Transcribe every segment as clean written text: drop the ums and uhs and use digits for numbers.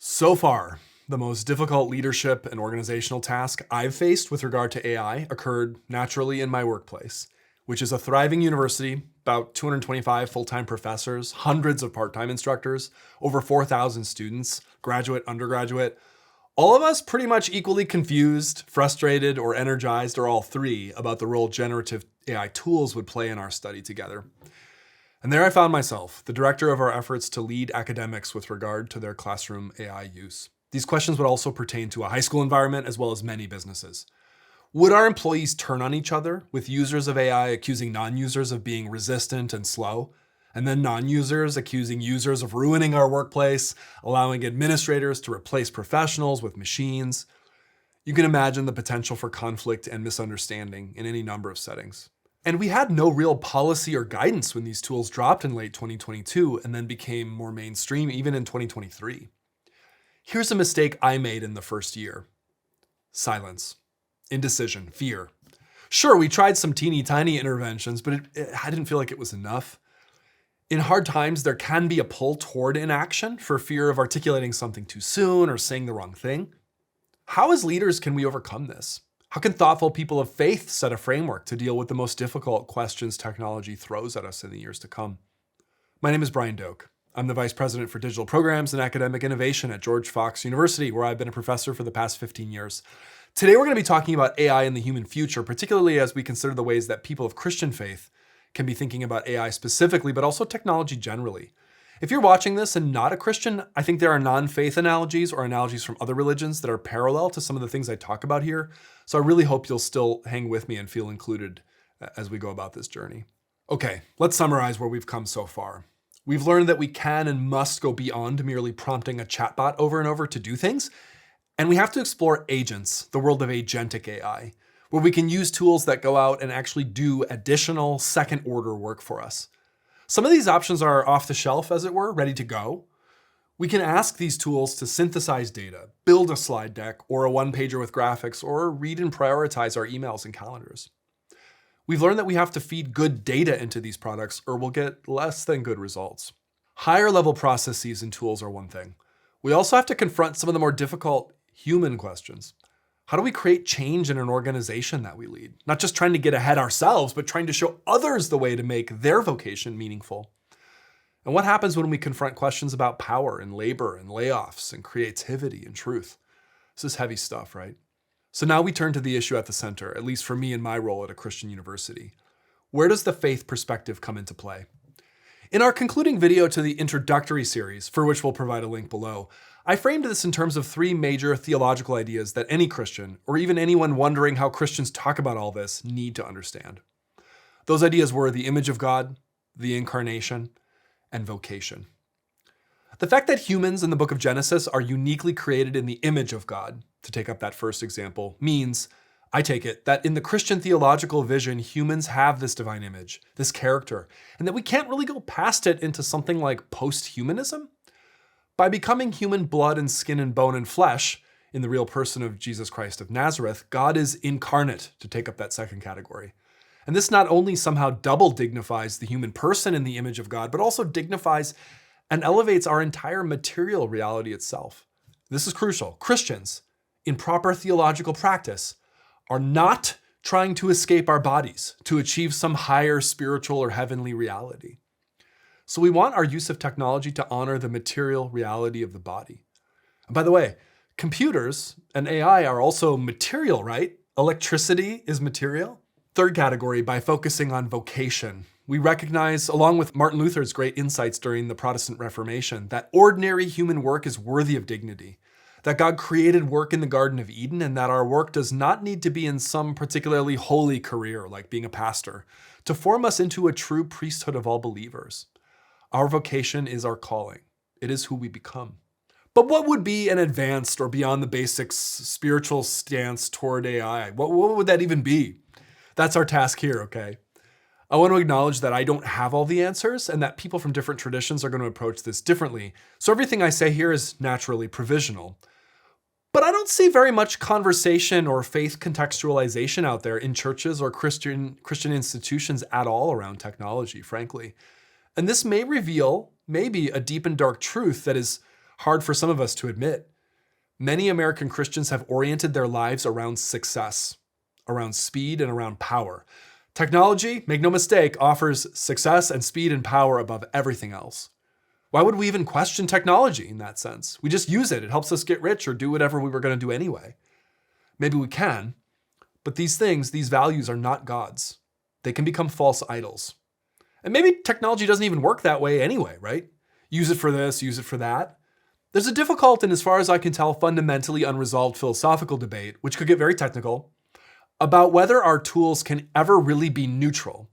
So far, the most difficult leadership and organizational task I've faced with regard to AI occurred naturally in my workplace, which is a thriving university, about 225 full-time professors, hundreds of part-time instructors, over 4,000 students, graduate, undergraduate, all of us pretty much equally confused, frustrated, or energized, or all three, about the role generative AI tools would play in our study together. And there I found myself, the director of our efforts to lead academics with regard to their classroom AI use. These questions would also pertain to a high school environment as well as many businesses. Would our employees turn on each other, with users of AI accusing non-users of being resistant and slow, and then non-users accusing users of ruining our workplace, allowing administrators to replace professionals with machines? You can imagine the potential for conflict and misunderstanding in any number of settings. And we had no real policy or guidance when these tools dropped in late 2022 and then became more mainstream even in 2023. Here's a mistake I made in the first year. Silence, indecision, fear. Sure, we tried some teeny tiny interventions, but I didn't feel like it was enough. In hard times, there can be a pull toward inaction for fear of articulating something too soon or saying the wrong thing. How as leaders can we overcome this? How can thoughtful people of faith set a framework to deal with the most difficult questions technology throws at us in the years to come? My name is Brian Doak. I'm the Vice President for Digital Programs and Academic Innovation at George Fox University, where I've been a professor for the past 15 years. Today, we're going to be talking about AI in the human future, particularly as we consider the ways that people of Christian faith can be thinking about AI specifically, but also technology generally. If you're watching this and not a Christian, I think there are non-faith analogies or analogies from other religions that are parallel to some of the things I talk about here. So I really hope you'll still hang with me and feel included as we go about this journey. Okay, let's summarize where we've come so far. We've learned that we can and must go beyond merely prompting a chatbot over and over to do things. And we have to explore agents, the world of agentic AI, where we can use tools that go out and actually do additional second-order work for us. Some of these options are off the shelf, as it were, ready to go. We can ask these tools to synthesize data, build a slide deck or a one-pager with graphics, or read and prioritize our emails and calendars. We've learned that we have to feed good data into these products or we'll get less than good results. Higher level processes and tools are one thing. We also have to confront some of the more difficult human questions. How do we create change in an organization that we lead? Not just trying to get ahead ourselves, but trying to show others the way to make their vocation meaningful. And what happens when we confront questions about power and labor and layoffs and creativity and truth? This is heavy stuff, right? So now we turn to the issue at the center, at least for me in my role at a Christian university. Where does the faith perspective come into play? In our concluding video to the introductory series, for which we'll provide a link below, I framed this in terms of three major theological ideas that any Christian, or even anyone wondering how Christians talk about all this, need to understand. Those ideas were the image of God, the incarnation, and vocation. The fact that humans in the book of Genesis are uniquely created in the image of God, to take up that first example, means, I take it, that in the Christian theological vision, humans have this divine image, this character, and that we can't really go past it into something like post-humanism. By becoming human blood and skin and bone and flesh in the real person of Jesus Christ of Nazareth, God is incarnate, to take up that second category. And this not only somehow double dignifies the human person in the image of God, but also dignifies and elevates our entire material reality itself. This is crucial. Christians, in proper theological practice, are not trying to escape our bodies to achieve some higher spiritual or heavenly reality. So we want our use of technology to honor the material reality of the body. And by the way, computers and AI are also material, right? Electricity is material. Third category, by focusing on vocation, we recognize, along with Martin Luther's great insights during the Protestant Reformation, that ordinary human work is worthy of dignity, that God created work in the Garden of Eden, and that our work does not need to be in some particularly holy career, like being a pastor, to form us into a true priesthood of all believers. Our vocation is our calling. It is who we become. But what would be an advanced or beyond the basics spiritual stance toward AI? What would that even be? That's our task here, okay? I want to acknowledge that I don't have all the answers and that people from different traditions are going to approach this differently. So everything I say here is naturally provisional. But I don't see very much conversation or faith contextualization out there in churches or Christian institutions at all around technology, frankly. And this may reveal maybe a deep and dark truth that is hard for some of us to admit. Many American Christians have oriented their lives around success, around speed, and around power. Technology, make no mistake, offers success and speed and power above everything else. Why would we even question technology in that sense? We just use it. It helps us get rich or do whatever we were going to do anyway. Maybe we can, but these things, these values are not God's. They can become false idols. And maybe technology doesn't even work that way anyway, right? Use it for this, use it for that. There's a difficult and, as far as I can tell, fundamentally unresolved philosophical debate, which could get very technical, about whether our tools can ever really be neutral,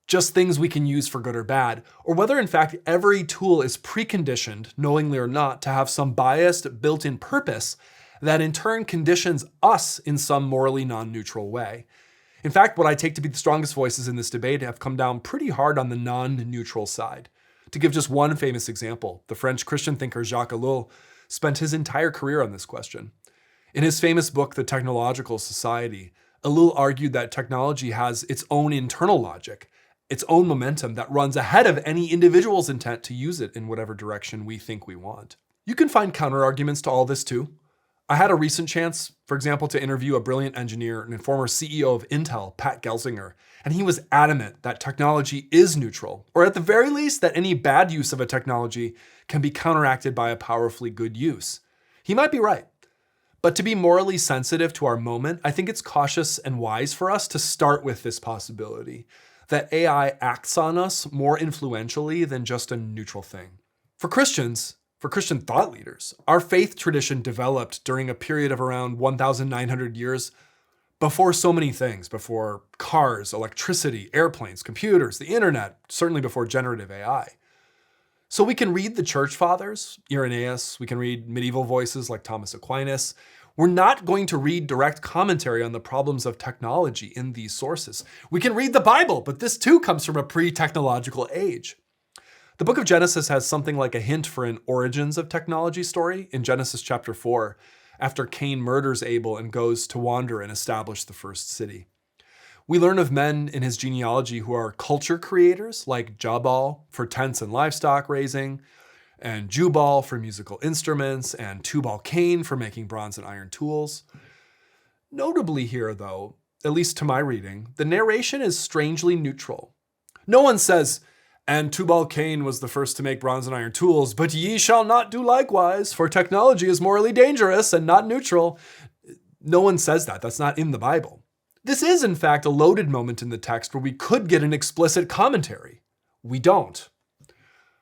just things we can use for good or bad, or whether in fact every tool is preconditioned, knowingly or not, to have some biased built-in purpose that in turn conditions us in some morally non-neutral way. In fact, what I take to be the strongest voices in this debate have come down pretty hard on the non-neutral side. To give just one famous example, the French Christian thinker Jacques Ellul spent his entire career on this question. In his famous book, The Technological Society, Ellul argued that technology has its own internal logic, its own momentum that runs ahead of any individual's intent to use it in whatever direction we think we want. You can find counterarguments to all this too. I had a recent chance, for example, to interview a brilliant engineer and former CEO of Intel, Pat Gelsinger, and he was adamant that technology is neutral, or at the very least that any bad use of a technology can be counteracted by a powerfully good use. He might be right. But to be morally sensitive to our moment, I think it's cautious and wise for us to start with this possibility that AI acts on us more influentially than just a neutral thing. For Christians, for Christian thought leaders, our faith tradition developed during a period of around 1,900 years before so many things, before cars, electricity, airplanes, computers, the internet, certainly before generative AI. So we can read the church fathers, Irenaeus, we can read medieval voices like Thomas Aquinas. We're not going to read direct commentary on the problems of technology in these sources. We can read the Bible, but this too comes from a pre-technological age. The book of Genesis has something like a hint for an origins of technology story in Genesis chapter 4, after Cain murders Abel and goes to wander and establish the first city. We learn of men in his genealogy who are culture creators, like Jabal for tents and livestock raising, and Jubal for musical instruments, and Tubal-Cain for making bronze and iron tools. Notably here, though, at least to my reading, the narration is strangely neutral. No one says, "And Tubal-Cain was the first to make bronze and iron tools, but ye shall not do likewise, for technology is morally dangerous and not neutral." No one says that. That's not in the Bible. This is, in fact, a loaded moment in the text where we could get an explicit commentary. We don't.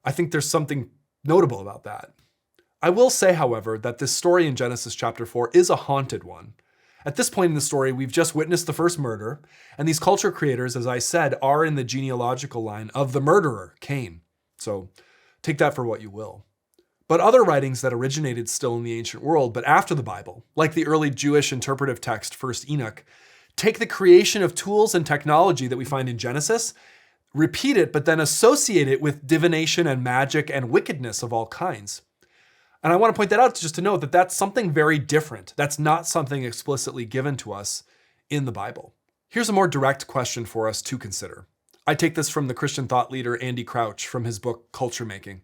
I think there's something notable about that. I will say, however, that this story in Genesis chapter 4 is a haunted one. At this point in the story, we've just witnessed the first murder, and these culture creators, as I said, are in the genealogical line of the murderer, Cain. So take that for what you will. But other writings that originated still in the ancient world, but after the Bible, like the early Jewish interpretive text, 1 Enoch, take the creation of tools and technology that we find in Genesis, repeat it, but then associate it with divination and magic and wickedness of all kinds. And I want to point that out just to note that that's something very different. That's not something explicitly given to us in the Bible. Here's a more direct question for us to consider. I take this from the Christian thought leader Andy Crouch from his book, Culture Making.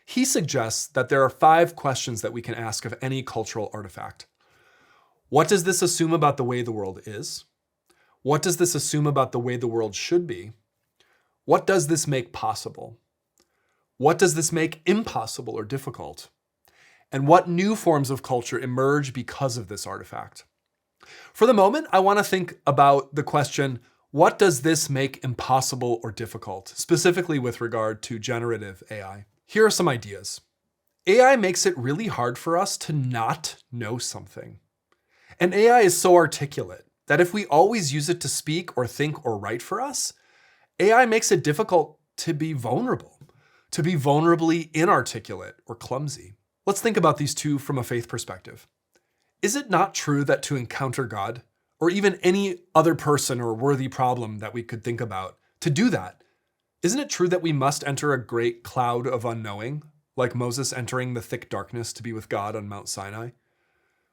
He suggests that there are 5 questions that we can ask of any cultural artifact. What does this assume about the way the world is? What does this assume about the way the world should be? What does this make possible? What does this make impossible or difficult? And what new forms of culture emerge because of this artifact? For the moment, I want to think about the question, what does this make impossible or difficult, specifically with regard to generative AI? Here are some ideas. AI makes it really hard for us to not know something. And AI is so articulate that if we always use it to speak or think or write for us, AI makes it difficult to be vulnerable, to be vulnerably inarticulate or clumsy. Let's think about these two from a faith perspective. Is it not true that to encounter God, or even any other person or worthy problem that we could think about, to do that, isn't it true that we must enter a great cloud of unknowing, like Moses entering the thick darkness to be with God on Mount Sinai?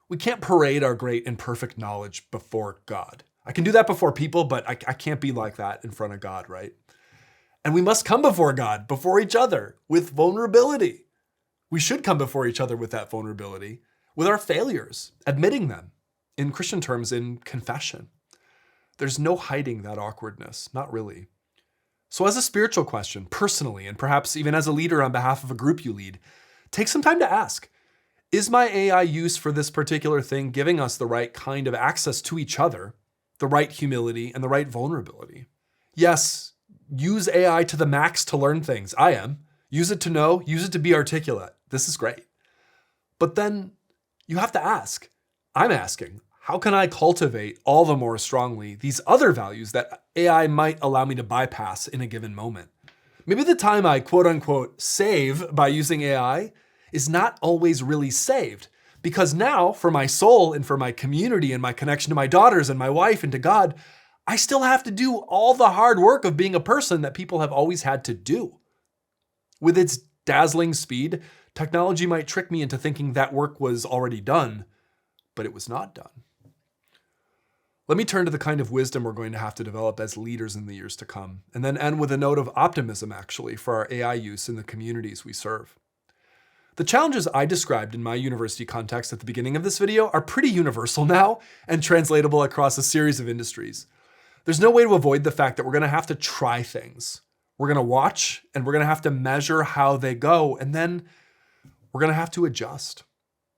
We can't parade our great and perfect knowledge before God. I can do that before people, but I can't be like that in front of God, right? And we must come before God, before each other, with vulnerability. We should come before each other with that vulnerability, with our failures, admitting them. In Christian terms, in confession. There's no hiding that awkwardness, not really. So as a spiritual question, personally, and perhaps even as a leader on behalf of a group you lead, take some time to ask, is my AI use for this particular thing giving us the right kind of access to each other, the right humility, and the right vulnerability? Yes, use AI to the max to learn things. I am. Use it to know, use it to be articulate. This is great. But then you have to ask. I'm asking, how can I cultivate all the more strongly these other values that AI might allow me to bypass in a given moment? Maybe the time I quote unquote save by using AI is not always really saved, because now for my soul and for my community and my connection to my daughters and my wife and to God, I still have to do all the hard work of being a person that people have always had to do. With its dazzling speed, technology might trick me into thinking that work was already done, but it was not done. Let me turn to the kind of wisdom we're going to have to develop as leaders in the years to come, and then end with a note of optimism, actually, for our AI use in the communities we serve. The challenges I described in my university context at the beginning of this video are pretty universal now and translatable across a series of industries. There's no way to avoid the fact that we're going to have to try things. We're going to watch, and we're going to have to measure how they go, and then we're going to have to adjust.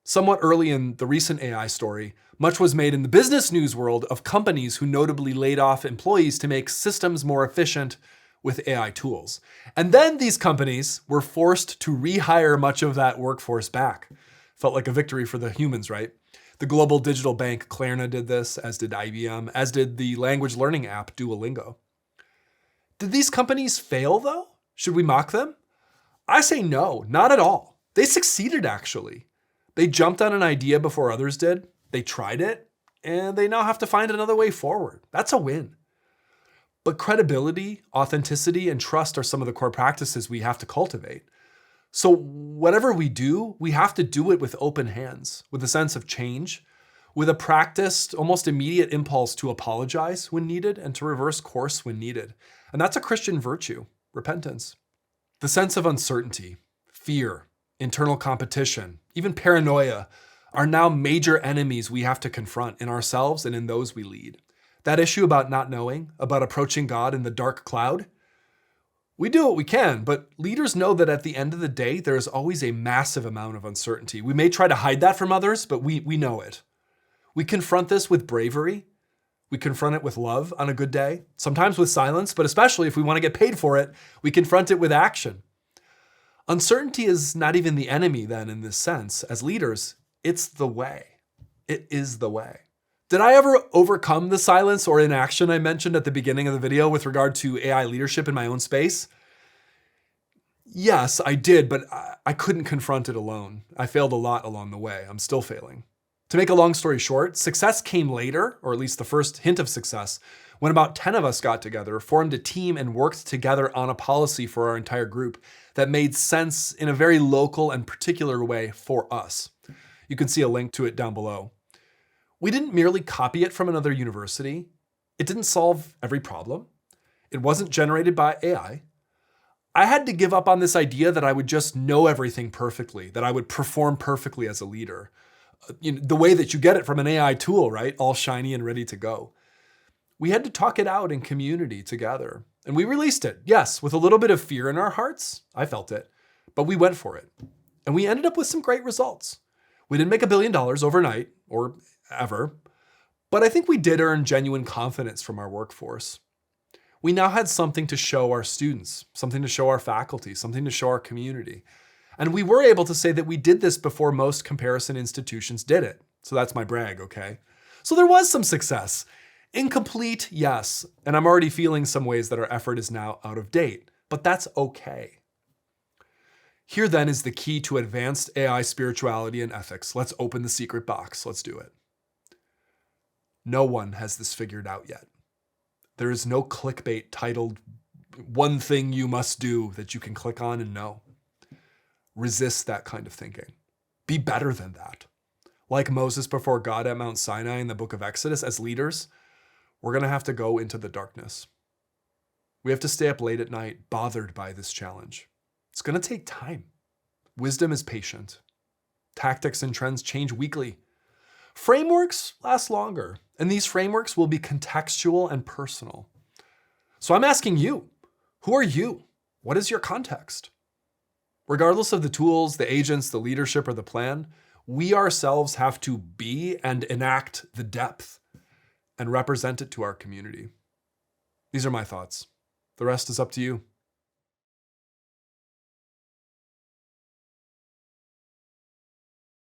Somewhat early in the recent AI story, much was made in the business news world of companies who notably laid off employees to make systems more efficient with AI tools. And then these companies were forced to rehire much of that workforce back. Felt like a victory for the humans, right? The global digital bank Klarna did this, as did IBM, as did the language learning app Duolingo. Did these companies fail though? Should we mock them? I say no, not at all. They succeeded actually. They jumped on an idea before others did. They tried it, and they now have to find another way forward. That's a win. But credibility, authenticity, and trust are some of the core practices we have to cultivate. So whatever we do, we have to do it with open hands, with a sense of change, with a practiced, almost immediate impulse to apologize when needed and to reverse course when needed. And that's a Christian virtue, repentance. The sense of uncertainty, fear, internal competition, even paranoia are now major enemies we have to confront in ourselves and in those we lead. That issue about not knowing, about approaching God in the dark cloud, we do what we can, but leaders know that at the end of the day, there is always a massive amount of uncertainty. We may try to hide that from others, but we know it. We confront this with bravery. We confront it with love on a good day, sometimes with silence, but especially if we want to get paid for it, we confront it with action. Uncertainty is not even the enemy then in this sense. As leaders, it's the way. It is the way. Did I ever overcome the silence or inaction I mentioned at the beginning of the video with regard to AI leadership in my own space? Yes, I did, but I couldn't confront it alone. I failed a lot along the way. I'm still failing. To make a long story short, success came later, or at least the first hint of success, when about 10 of us got together, formed a team, and worked together on a policy for our entire group that made sense in a very local and particular way for us. You can see a link to it down below. We didn't merely copy it from another university. It didn't solve every problem. It wasn't generated by AI. I had to give up on this idea that I would just know everything perfectly, that I would perform perfectly as a leader. The way that you get it from an AI tool, right? All shiny and ready to go. We had to talk it out in community together. And we released it, yes, with a little bit of fear in our hearts. I felt it, but we went for it. And we ended up with some great results. We didn't make $1 billion overnight or ever, but I think we did earn genuine confidence from our workforce. We now had something to show our students, something to show our faculty, something to show our community. And we were able to say that we did this before most comparison institutions did it. So that's my brag, okay? So there was some success. Incomplete, yes. And I'm already feeling some ways that our effort is now out of date, but that's okay. Here then is the key to advanced AI spirituality and ethics. Let's open the secret box. Let's do it. No one has this figured out yet. There is no clickbait titled "One Thing You Must Do" that you can click on and know. Resist that kind of thinking. Be better than that. Like Moses before God at Mount Sinai in the book of Exodus, as leaders, we're going to have to go into the darkness. We have to stay up late at night, bothered by this challenge. It's going to take time. Wisdom is patient. Tactics and trends change weekly. Frameworks last longer, and these frameworks will be contextual and personal. So I'm asking you, who are you? What is your context? Regardless of the tools, the agents, the leadership, or the plan, we ourselves have to be and enact the depth and represent it to our community. These are my thoughts. The rest is up to you.